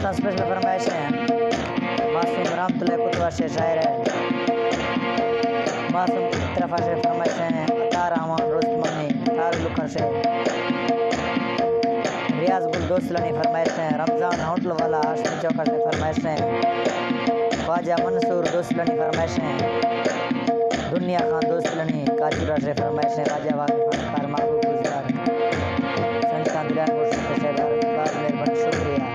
Special फरमाइश है मासूम रहमतुल्लाह कुतवा से शायर है मासूम की तरफ से फरमाइश है तार हमान रोस्त मम्मी तार लुकर से रियाज गुल दोस्तलानी फरमाइश है रमजान होटल वाला हाशमी चौका से फरमाइश है ख्वाजा मंसूर दोस्तलानी फरमाइश है दुनिया खान दोस्तलानी काजूरा से फरमाइश है राजा वाली फनकार महबूब गुजरात संस्था दिलानपुर से पेशेदार बात मेहरबानी शुक्रिया।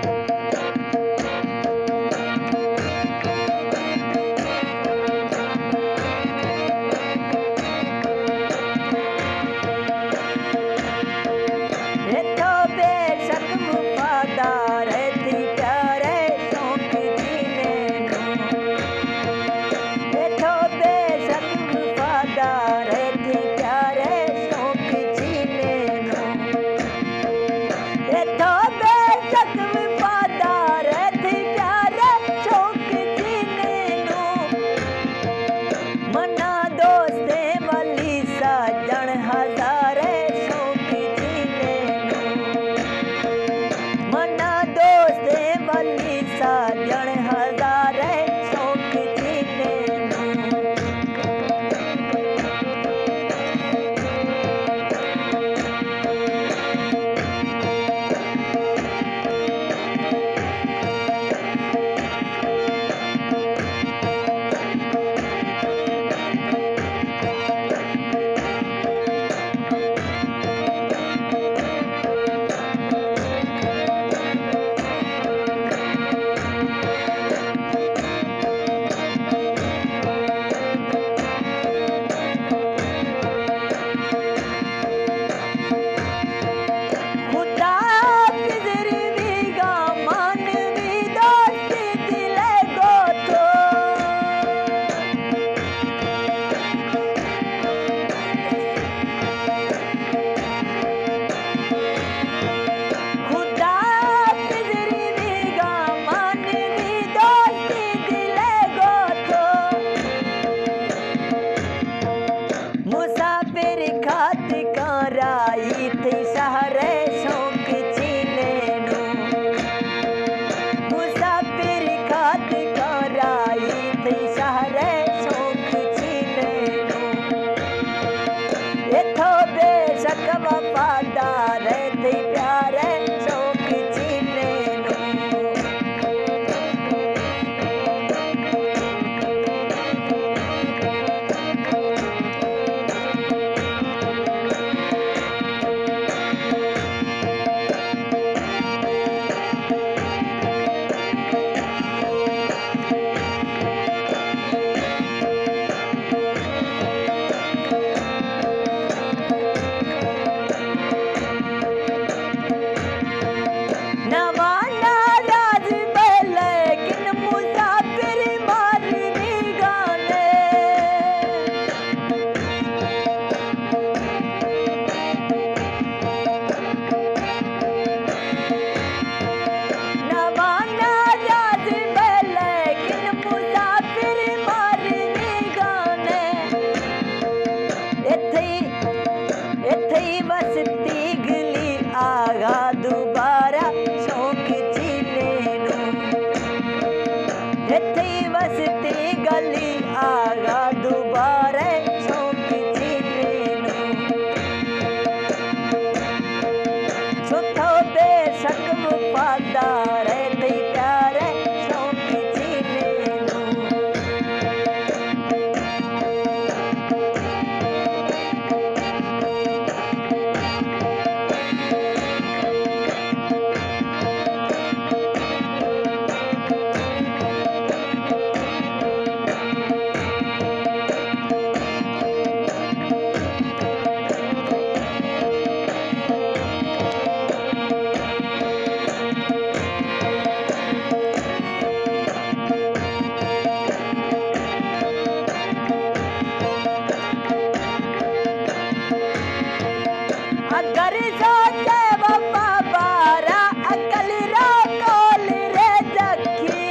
अगर सोचे वफा बारा अकल रो कोल रे जखी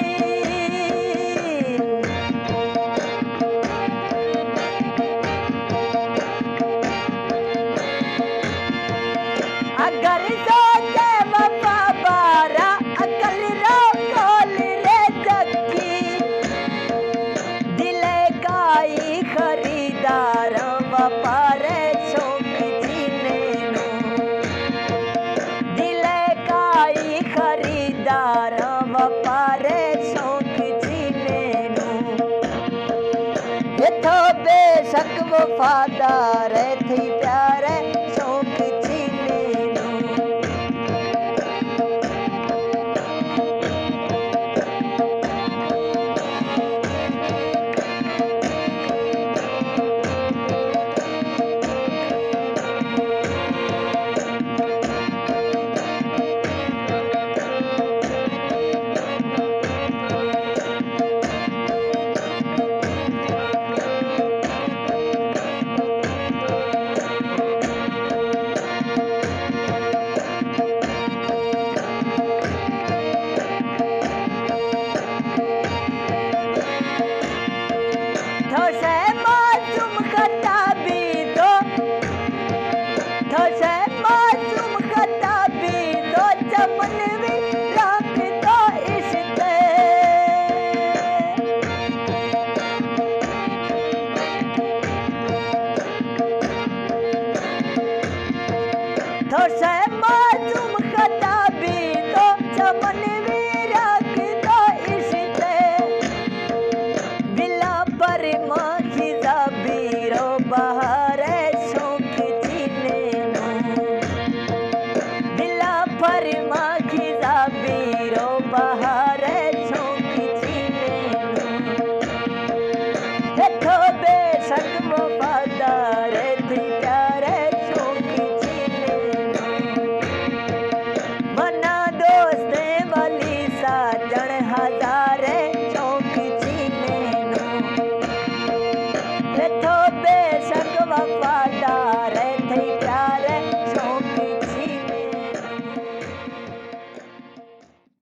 अगर सोचे वफा बारा अकल रो कोल रे जखी दिले काई खरीदार वपारे शौक जीने नू दिले काई खरीदार वपारे शौक जीने नू इथो बेशक वफादार थी प्यारे शौक जीने नू थोसे मासूम खता भी दो थोसे मासूम खता भी दो चमन भी रख दो इश्क़ थोसे मासूम खता भी दो चमन भी रख दो इश्क़ दिला पर माखिजा बीरो बहारे शौक जीने नू दिला पर माखिजा बीरो बहारे शौक जीने नू इथो बेशक वफादार थी प्यारे शौक जीने नू मना दोस्ते वाली साजन हजारे शौक जीने नू इथो